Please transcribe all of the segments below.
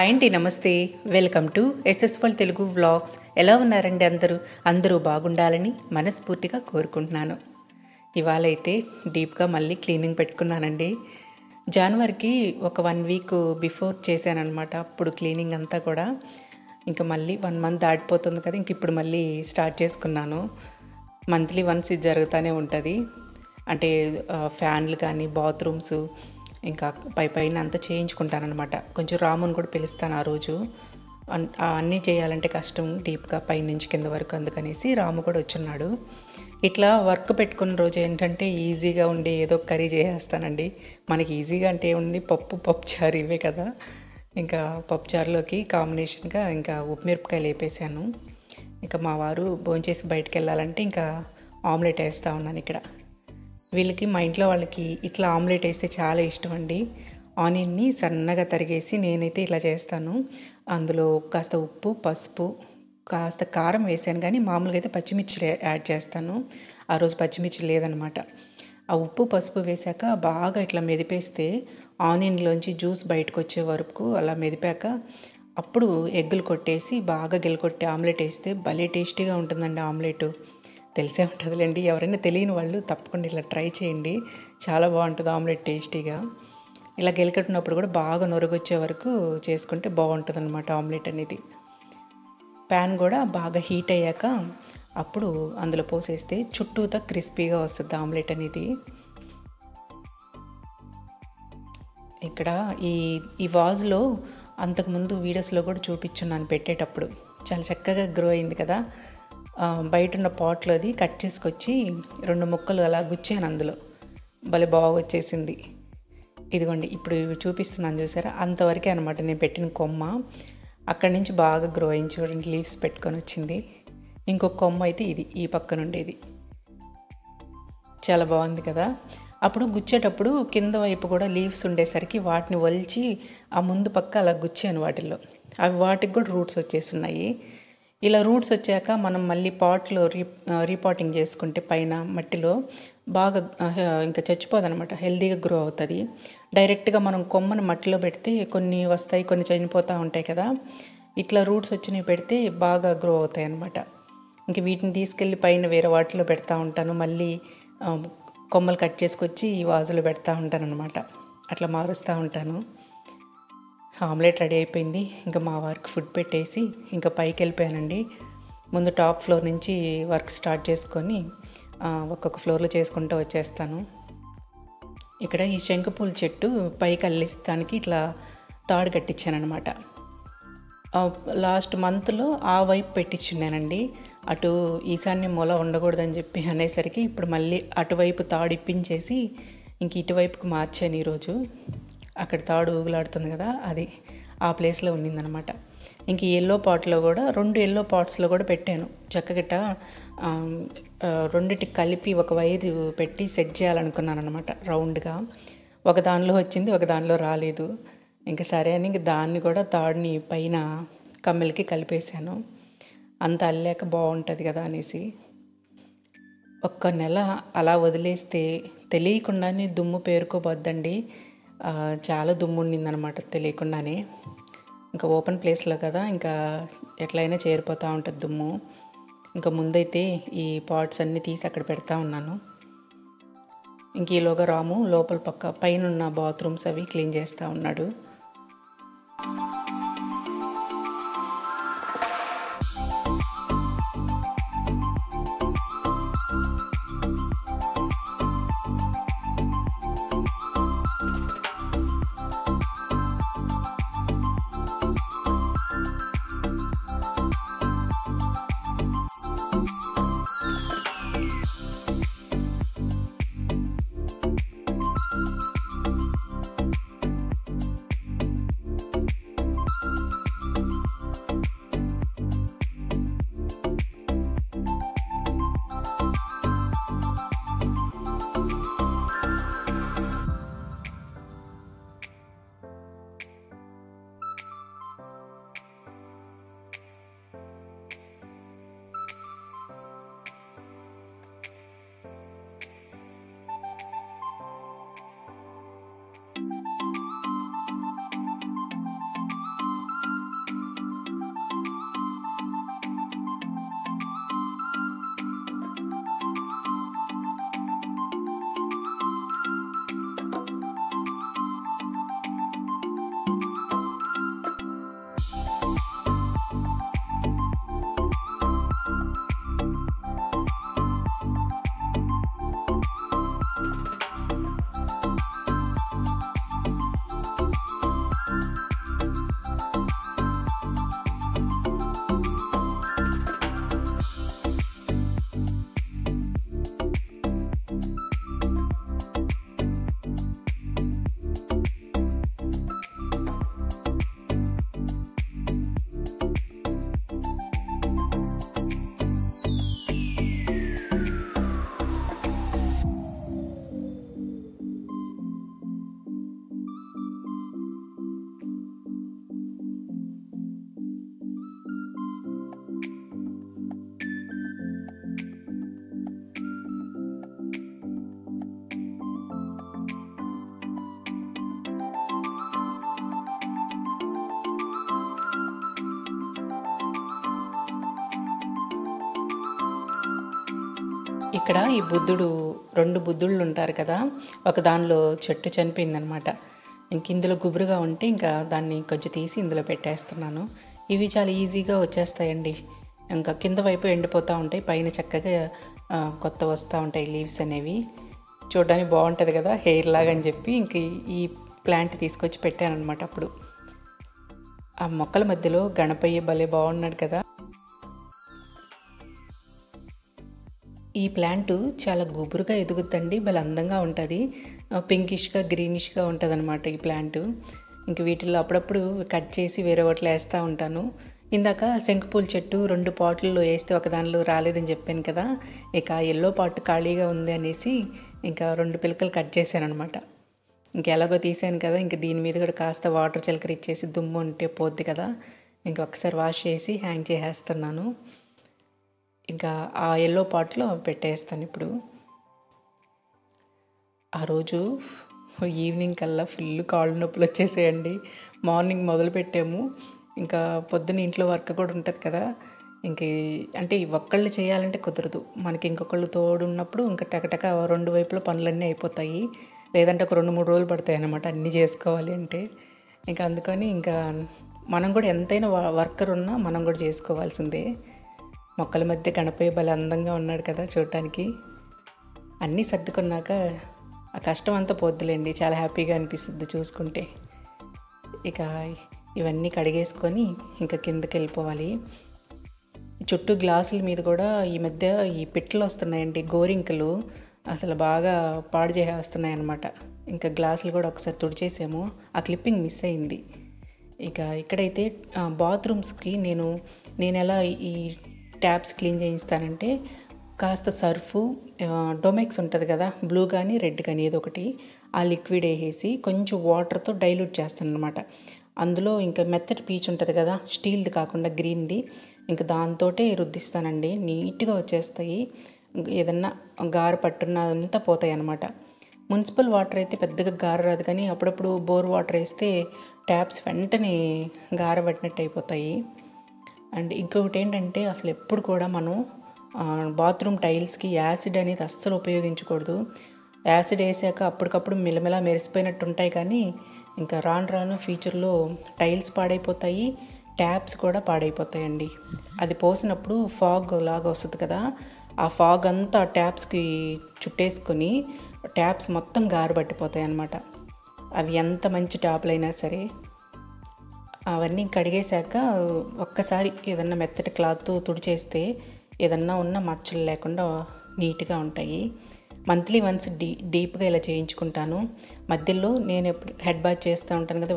Hi అండి, నమస్తే. Welcome to ఎస్ఎస్వల్ తెలుగు వ్లాగ్స్. ఎలా ఉన్నారండి అందరూ బాగుండాలని మనస్ఫూర్తిగా కోరుకుంటున్నాను. ఇవాళ అయితే డీప్గా మళ్ళీ క్లీనింగ్ పెట్టుకున్నానండి. జనవరికి ఒక 1 వీక్ బిఫోర్ చేశానన్నమాట. అప్పుడు క్లీనింగ్ అంతా కూడా ఇంకా మళ్ళీ 1 మంత్ దాటిపోతుంది కదా, ఇంక ఇప్పుడు మళ్ళీ స్టార్ట్ చేసుకున్నాను. మంత్లీ వన్స్ ఇది జరుగుతూనే ఉంటుంది. అంటే ఫ్యాన్లు కానీ, బాత్రూమ్స్, ఇంకా పైన అంతా చేయించుకుంటానమాట. కొంచెం రాముని కూడా పిలుస్తాను ఆ రోజు. అన్నీ చేయాలంటే కష్టం, డీప్గా పైనుంచి కింద వరకు, అందుకనేసి రాము కూడా వచ్చున్నాడు. ఇట్లా వర్క్ పెట్టుకున్న రోజు ఏంటంటే ఈజీగా ఉండి ఏదో కర్రీ చేసేస్తానండి. మనకి ఈజీగా అంటే ఏముంది, పప్పుచారు ఇవే కదా. ఇంకా పప్పుచారులోకి కాంబినేషన్గా ఇంకా ఉప్పుమిరపకాయలు వేపేసాను. ఇంకా మా వారు భోంచేసి బయటకు వెళ్ళాలంటే ఇంకా ఆమ్లెట్ వేస్తూ ఉన్నాను ఇక్కడ. వీళ్ళకి, మా ఇంట్లో వాళ్ళకి ఇట్లా ఆమ్లెట్ వేస్తే చాలా ఇష్టం అండి. ఆనియన్ని సన్నగా తరిగేసి నేనైతే ఇలా చేస్తాను. అందులో కాస్త ఉప్పు, పసుపు, కాస్త కారం వేసాను, కానీ మామూలుగా అయితే పచ్చిమిర్చి యాడ్ చేస్తాను. ఆ రోజు పచ్చిమిర్చి లేదనమాట. ఆ ఉప్పు పసుపు వేసాక బాగా ఇట్లా మెదిపేస్తే ఆనియన్లోంచి జ్యూస్ బయటకు వచ్చే వరకు అలా మెదిపాక అప్పుడు ఎగ్గులు కొట్టేసి బాగా గిలకొట్టి ఆమ్లెట్ వేస్తే భలే టేస్టీగా ఉంటుందండి ఆమ్లెట్. తెలిసే ఉంటుందిలేండి, ఎవరైనా తెలియని వాళ్ళు తప్పకుండా ఇలా ట్రై చేయండి. చాలా బాగుంటుంది ఆమ్లెట్ టేస్టీగా. ఇలా గెలకట్టినప్పుడు కూడా బాగా నొరగొచ్చే వరకు చేసుకుంటే బాగుంటుంది అనమాట ఆమ్లెట్ అనేది. ప్యాన్ కూడా బాగా హీట్ అయ్యాక అప్పుడు అందులో పోసేస్తే చుట్టూతా క్రిస్పీగా వస్తుంది ఆమ్లెట్ అనేది. ఇక్కడ ఈ వాజ్లో అంతకుముందు వీడియోస్లో కూడా చూపించున్నాను పెట్టేటప్పుడు. చాలా చక్కగా గ్రో అయింది కదా. బయట ఉన్న పాట్లో అది కట్ చేసుకొచ్చి 2 ముక్కలు అలా గుచ్చాను, అందులో భలే బాగా వచ్చేసింది. ఇదిగోండి ఇప్పుడు చూపిస్తున్నాను చూసారా, అంతవరకే అనమాట నేను పెట్టిన కొమ్మ. అక్కడి నుంచి బాగా గ్రో అయింది చూడండి, లీవ్స్ పెట్టుకొని వచ్చింది. ఇంకొక కొమ్మ అయితే ఇది ఈ పక్కన ఉండేది. చాలా బాగుంది కదా. అప్పుడు గుచ్చేటప్పుడు కింద వైపు కూడా లీవ్స్ ఉండేసరికి వాటిని వలిచి ఆ ముందు పక్క అలా గుచ్చాను వాటిల్లో. వాటికి కూడా రూట్స్ వచ్చేస్తున్నాయి. ఇలా రూట్స్ వచ్చాక మనం మళ్ళీ పాట్లో రీపాటింగ్ చేసుకుంటే పైన మట్టిలో బాగా ఇంకా చచ్చిపోదనమాట, హెల్తీగా గ్రో అవుతుంది. డైరెక్ట్గా మనం కొమ్మను మట్టిలో పెడితే కొన్ని వస్తాయి, కొన్ని చనిపోతూ ఉంటాయి కదా. ఇట్లా రూట్స్ వచ్చినవి పెడితే బాగా గ్రో అవుతాయి అన్నమాట. ఇంక వీటిని తీసుకెళ్ళి పైన వేరే వాటిలో పెడతా ఉంటాను. మళ్ళీ కొమ్మలు కట్ చేసుకొచ్చి ఈ వాజులో పెడతా ఉంటాను అనమాట. అట్లా మారుస్తూ ఉంటాను. ఆమ్లెట్ రెడీ అయిపోయింది. ఇంకా మా వారికి ఫుడ్ పెట్టేసి ఇంకా పైకి వెళ్ళిపోయానండి. ముందు టాప్ ఫ్లోర్ నుంచి వర్క్ స్టార్ట్ చేసుకొని ఒక్కొక్క ఫ్లోర్లో చేసుకుంటూ వచ్చేస్తాను. ఇక్కడ ఈ శంకుపూల చెట్టు పైకి అల్లిస్తానికి ఇట్లా తాడు కట్టించానమాట. లాస్ట్ మంత్లో ఆ వైపు పెట్టించున్నానండి. అటు ఈశాన్య మూల ఉండకూడదని చెప్పి అనేసరికి ఇప్పుడు మళ్ళీ అటువైపు తాడు ఇప్పించేసి ఇంక ఇటువైపుకి మార్చాను ఈరోజు. అక్కడ తాడు ఊగులాడుతుంది కదా, అది ఆ ప్లేస్లో ఉండిందనమాట. ఇంక ఎల్లో పాట్లో కూడా 2 ఎల్లో పాట్స్లో కూడా పెట్టాను. చక్కగిట్ట రెండిటికి కలిపి ఒక వైర్ పెట్టి సెట్ చేయాలనుకున్నాను అనమాట రౌండ్గా. ఒక దానిలో వచ్చింది, ఒక దానిలో రాలేదు. ఇంకా సరే అని ఇంక దాన్ని కూడా తాడుని పైన కమ్మెలకి కలిపేశాను. అంత అల్లాక బాగుంటుంది కదా అనేసి. ఒక్క నెల అలా వదిలేస్తే తెలియకుండానే దుమ్ము పేరుకోబోద్దండి. చాలా దుమ్ము ఉండిందనమాట తెలియకుండానే. ఇంకా ఓపెన్ ప్లేస్లో కదా, ఇంకా ఎట్లయినా చేరిపోతూ ఉంటుంది దుమ్ము. ఇంకా ముందైతే ఈ పాట్స్ అన్నీ తీసి అక్కడ పెడతా ఉన్నాను. ఇంక ఈలోగా రాము లోపల పక్క పైన ఉన్న బాత్రూమ్స్ అవి క్లీన్ చేస్తూ ఉన్నాడు. ఇక్కడ ఈ బుద్ధుడు 2 బుద్ధుళ్ళు ఉంటారు కదా, ఒక దానిలో చెట్టు చనిపోయిందనమాట. ఇంక ఇందులో గుబురుగా ఉంటే ఇంకా దాన్ని కొంచెం తీసి ఇందులో పెట్టేస్తున్నాను. ఇవి చాలా ఈజీగా వచ్చేస్తాయండి. ఇంకా కింద వైపు ఎండిపోతూ ఉంటాయి, పైన చక్కగా కొత్త వస్తూ ఉంటాయి లీవ్స్ అనేవి. చూడడానికి బాగుంటుంది కదా, హెయిర్ లాగా అని చెప్పి ఇంక ఈ ప్లాంట్ తీసుకొచ్చి పెట్టాను అనమాట. అప్పుడు ఆ మొక్కల మధ్యలో గణపయ్య భలే బాగున్నాడు కదా. ఈ ప్లాంటు చాలా గుబురుగా ఎదుగుద్దండి, భలే అందంగా ఉంటుంది. పింకిష్గా గ్రీనిష్గా ఉంటుంది అనమాట ఈ ప్లాంటు. ఇంక వీటిల్లో అప్పుడప్పుడు కట్ చేసి వేరే వాటిలో వేస్తూ ఉంటాను. ఇందాక శంకుపూల చెట్టు 2 పాట్లలో వేస్తే ఒక దానిలో రాలేదని చెప్పాను కదా, ఇక ఎల్లో పాట్ ఖాళీగా ఉంది అనేసి ఇంకా 2 పిలకలు కట్ చేశాను అనమాట. ఇంకెలాగో తీసాను కదా, ఇంక దీని మీద కూడా కాస్త వాటర్ చిలకరిచ్చేసి దుమ్ము ఉంటే పోద్ది కదా, ఇంకొకసారి వాష్ చేసి హ్యాంగ్ చేసేస్తున్నాను. ఇంకా ఆ ఎల్లో పాట్లో పెట్టేస్తాను ఇప్పుడు. ఆ రోజు ఈవినింగ్ కల్లా ఫుల్ కాళ్ళు నొప్పులు వచ్చేసేయండి. మార్నింగ్ మొదలు పెట్టాము, ఇంకా పొద్దున్న ఇంట్లో వర్క్ కూడా ఉంటుంది కదా, ఇంక అంటే ఒక్కళ్ళు చేయాలంటే కుదరదు, మనకి ఇంకొకళ్ళు తోడు ఉన్నప్పుడు ఇంకా టకటక 2 వైపుల పనులన్నీ అయిపోతాయి. లేదంటే ఒక 2-3 రోజులు పడతాయి అన్నమాట అన్నీ చేసుకోవాలి అంటే. ఇంకా అందుకని ఇంకా మనం కూడా ఎంతైనా వర్కర్ ఉన్నా మనం కూడా చేసుకోవాల్సిందే. మొక్కల మధ్య గణపయ్య భలే అందంగా ఉన్నాడు కదా చూడటానికి. అన్నీ సర్దుకున్నాక ఆ కష్టం అంతా పోద్దులేండి, చాలా హ్యాపీగా అనిపిస్తుంది చూసుకుంటే. ఇక ఇవన్నీ కడిగేసుకొని ఇంకా కిందకి వెళ్ళిపోవాలి. చుట్టూ గ్లాసుల మీద కూడా ఈ మధ్య ఈ పిట్టలు వస్తున్నాయండి, గోరింకలు అసలు బాగా పాడు చేసేస్తున్నాయి అన్నమాట. ఇంకా గ్లాసులు కూడా ఒకసారి తుడిచేసాము, ఆ క్లిప్పింగ్ మిస్ అయింది. ఇక ఇక్కడైతే బాత్రూమ్స్కి నేను ఎలా ఈ ట్యాప్స్ క్లీన్ చేయిస్తానంటే, కాస్త సర్ఫు, డొమెక్స్ ఉంటుంది కదా, బ్లూ కానీ రెడ్ కానీ ఏదో ఒకటి, ఆ లిక్విడ్ వేసేసి కొంచెం వాటర్తో డైల్యూట్ చేస్తాను అనమాట. అందులో ఇంకా మెత్తటి పీచు ఉంటుంది కదా, స్టీల్ది కాకుండా గ్రీన్ది, ఇంకా దాంతోటే రుద్దిస్తానండి, నీట్గా వచ్చేస్తాయి. ఏదన్నా గార పట్టున్నదంతా పోతాయి అన్నమాట. మున్సిపల్ వాటర్ అయితే పెద్దగా గార రాదు, కానీ అప్పుడప్పుడు బోర్ వాటర్ వేస్తే ట్యాప్స్ వెంటనే గార పట్టినట్టు అయిపోతాయి. అండ్ ఇంకొకటి ఏంటంటే, అసలు ఎప్పుడు కూడా మనం బాత్రూమ్ టైల్స్కి యాసిడ్ అనేది అస్సలు ఉపయోగించకూడదు. యాసిడ్ వేసాక అప్పటికప్పుడు మిలమిలా మెరిసిపోయినట్టు ఉంటాయి, కానీ ఇంకా రాను రాను ఫ్యూచర్లో టైల్స్ పాడైపోతాయి, ట్యాప్స్ కూడా పాడైపోతాయండి. అది పోసినప్పుడు ఫాగ్ లాగా వస్తుంది కదా, ఆ ఫాగ్ అంతా ట్యాప్స్కి చుట్టేసుకొని ట్యాప్స్ మొత్తం గారబట్టిపోతాయి అన్నమాట. అవి ఎంత మంచి ట్యాప్లు అయినా సరే. అవన్నీ కడిగేశాక ఒక్కసారి ఏదన్నా మెత్తటి క్లాత్తో తుడిచేస్తే ఏదన్నా ఉన్న మచ్చలు లేకుండా నీట్గా ఉంటాయి. మంత్లీ వన్స్ డీప్గా ఇలా చేయించుకుంటాను. మధ్యలో నేను ఎప్పుడు హెడ్ బాత్ చేస్తూ ఉంటాను కదా,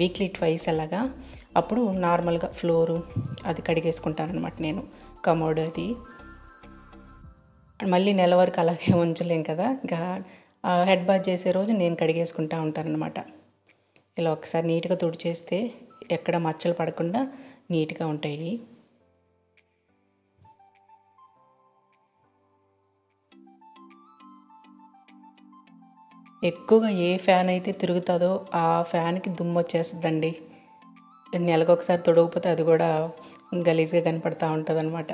వీక్లీ ట్వైస్ అలాగా, అప్పుడు నార్మల్గా ఫ్లోరు అది కడిగేసుకుంటాను అనమాట నేను, కమోడ్ అది. మళ్ళీ నెల వరకు అలాగే ఉంచలేం కదా, ఇంకా హెడ్ బాత్ చేసే రోజు నేను కడిగేసుకుంటూ ఉంటాను అనమాట. ఇలా ఒకసారి నీట్గా తుడిచేస్తే ఎక్కడ మచ్చలు పడకుండా నీట్గా ఉంటాయి. ఎక్కువగా ఏ ఫ్యాన్ అయితే తిరుగుతుందో ఆ ఫ్యాన్కి దుమ్ము వచ్చేస్తుందండి. నెలకొకసారి తొడవకపోతే అది కూడా గలీజ్గా కనపడుతూ ఉంటుంది అనమాట.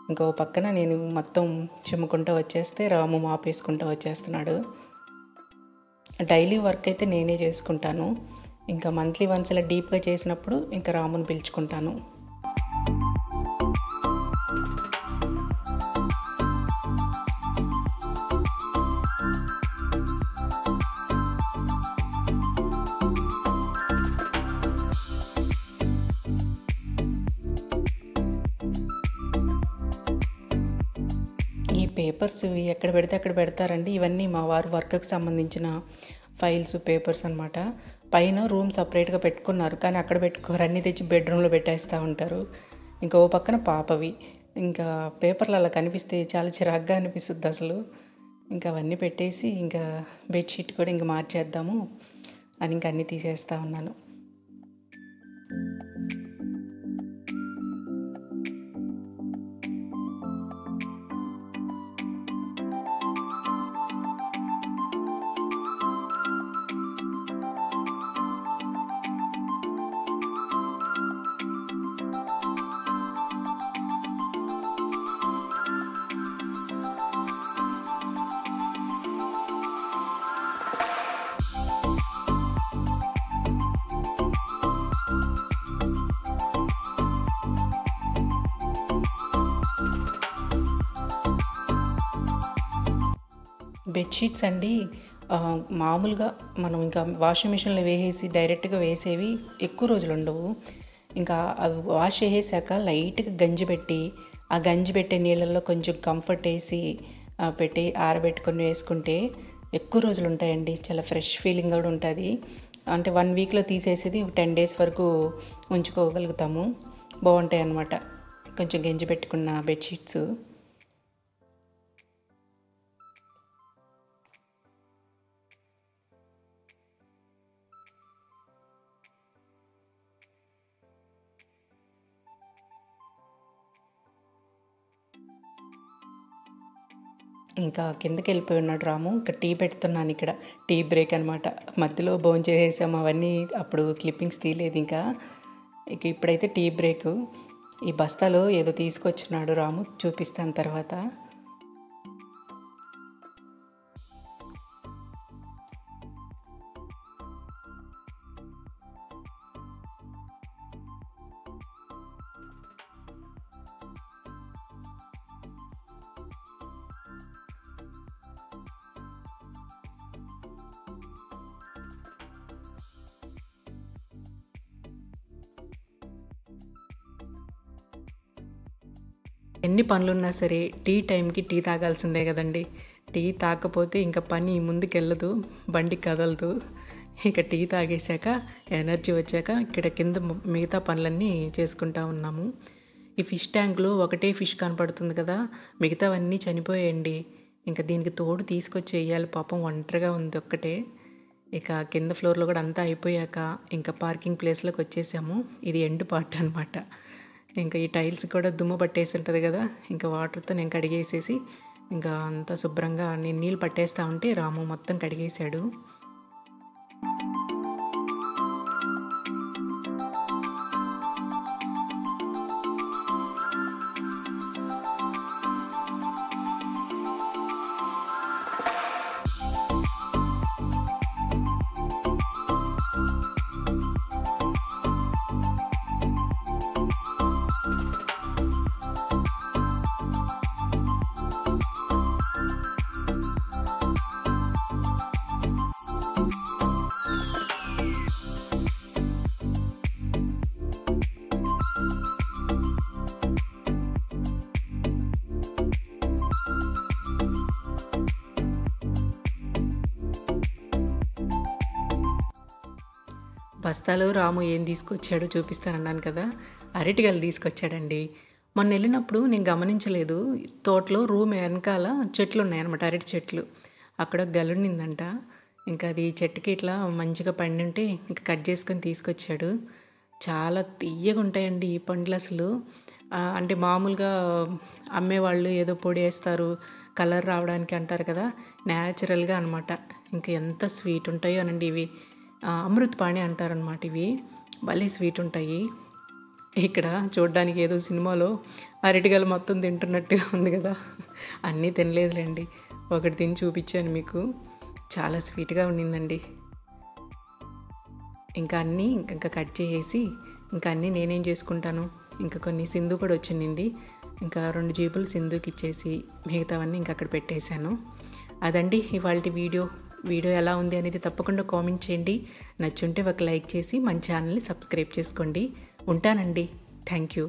ఇంకో పక్కన నేను మొత్తం చిమ్ముకుంటూ వచ్చేస్తే రాము మాపేసుకుంటూ వచ్చేస్తున్నాడు. డైలీ వర్క్ అయితే నేనే చేసుకుంటాను. ఇంకా మంత్లీ వన్స్ ఇలా డీప్గా చేసినప్పుడు ఇంకా రాముని పిలుచుకుంటాను. ఈ పేపర్స్ ఎక్కడ పెడితే అక్కడ పెడతారండి. ఇవన్నీ మా వారు వర్క్కి సంబంధించిన ఫైల్స్, పేపర్స్ అనమాట. పైన రూమ్ సపరేట్గా పెట్టుకున్నారు, కానీ అక్కడ పెట్టుకోరు, అన్నీ తెచ్చి బెడ్రూమ్లో పెట్టేస్తూ ఉంటారు. ఇంకో పక్కన పాపవి. ఇంకా పేపర్లు అలా కనిపిస్తే చాలా చిరాగ్గా అనిపిస్తుంది అసలు. ఇంకా అవన్నీ పెట్టేసి ఇంకా బెడ్షీట్ కూడా ఇంకా మార్చేద్దాము అని ఇంకా అన్నీ తీసేస్తూ ఉన్నాను. బెడ్షీట్స్ అండి మామూలుగా మనం ఇంకా వాషింగ్ మిషన్లో వేసేసి డైరెక్ట్గా వేసేవి ఎక్కువ రోజులు ఉండవు. ఇంకా అవి వాష్ చేసాక లైట్గా గంజి పెట్టి ఆ గంజి పెట్టే నీళ్ళల్లో కొంచెం కంఫర్ట్ వేసి పెట్టి ఆరబెట్టుకొని వేసుకుంటే ఎక్కువ రోజులు ఉంటాయండి. చాలా ఫ్రెష్ ఫీలింగ్ కూడా ఉంటుంది. అంటే 1 వీక్లో తీసేసేది 10 డేస్ వరకు ఉంచుకోగలుగుతాము. బాగుంటాయి అన్నమాట కొంచెం గంజి పెట్టుకున్న బెడ్షీట్స్. ఇంకా కిందకి వెళ్ళిపోయి ఉన్నాడు రాము. ఇంకా టీ పెడుతున్నాను ఇక్కడ. టీ బ్రేక్ అనమాట. మధ్యలో భోంచేసేసాము అవన్నీ, అప్పుడు క్లిప్పింగ్స్ తీయలేదు ఇంకా. ఇప్పుడైతే టీ బ్రేకు. ఈ బస్తాలో ఏదో తీసుకొచ్చినాడు రాము, చూపిస్తాను తర్వాత. ఎన్ని పనులున్నా సరే టీ టైంకి టీ తాగాల్సిందే కదండి. టీ తాగకపోతే ఇంకా పని ముందుకెళ్ళదు, బండి కదలదు. ఇక టీ తాగేశాక ఎనర్జీ వచ్చాక ఇక్కడ కింద మిగతా పనులన్నీ చేసుకుంటా ఉన్నాము. ఈ ఫిష్ ట్యాంక్లో ఒకటే ఫిష్ కనపడుతుంది కదా, మిగతావన్నీ చనిపోయాయండి. ఇంకా దీనికి తోడు తీసుకొచ్చి వేయాలి, పాపం ఒంటరిగా ఉంది ఒక్కటే. ఇక కింద ఫ్లోర్లో కూడా అంతా అయిపోయాక ఇంకా పార్కింగ్ ప్లేస్లోకి వచ్చేసాము. ఇది ఎండ్ పార్ట్ అనమాట. ఇంకా ఈ టైల్స్ కూడా దుమ్ము పట్టేసి ఉంటుంది కదా, ఇంకా వాటర్తో నేను కడిగేసేసి ఇంకా అంతా శుభ్రంగా నేను నీళ్ళు పట్టేస్తూ ఉంటే రాము మొత్తం కడిగేశాడు. బస్తాలో రాము ఏం తీసుకొచ్చాడో చూపిస్తానన్నాను కదా, అరటిగలు తీసుకొచ్చాడండి. మొన్న వెళ్ళినప్పుడు నేను గమనించలేదు, తోటలో రూమ్ వెనకాల చెట్లు ఉన్నాయన్నమాట, అరటి చెట్లు. అక్కడ గలుండిందంట. ఇంకా అది చెట్టుకి ఇట్లా మంచిగా పండి ఉంటే ఇంకా కట్ చేసుకొని తీసుకొచ్చాడు. చాలా తియ్యగా ఉంటాయండి ఈ పండ్లు అసలు. అంటే మామూలుగా అమ్మేవాళ్ళు ఏదో పొడి వేస్తారు కలర్ రావడానికి అంటారు కదా, న్యాచురల్గా అనమాట. ఇంకా ఎంత స్వీట్ ఉంటాయో అనండి ఇవి. అమృత్ పాణి అంటారనమాట ఇవి. భలే స్వీట్ ఉంటాయి. ఇక్కడ చూడ్డానికి ఏదో సినిమాలో అరటిగలు మొత్తం తింటున్నట్టుగా ఉంది కదా, అన్నీ తినలేదులేండి, ఒకటి తిని చూపించాను మీకు. చాలా స్వీట్గా ఉండిందండి. ఇంకా అన్నీ ఇంకా కట్ చేసేసి ఇంకా అన్నీ నేనేం చేసుకుంటాను, ఇంకా కొన్ని సింధు కూడా వచ్చింది, ఇంకా 2 జీబులు సింధుకి ఇచ్చేసి మిగతావన్నీ ఇంకా అక్కడ పెట్టేశాను. అదండి ఇవాల్టి వీడియో ఎలా ఉంది అనేది తప్పకుండా కామెంట్ చేయండి. నచ్చుంటే ఒక లైక్ చేసి మన ఛానల్ని సబ్స్క్రైబ్ చేసుకోండి. ఉంటానండి. Thank you.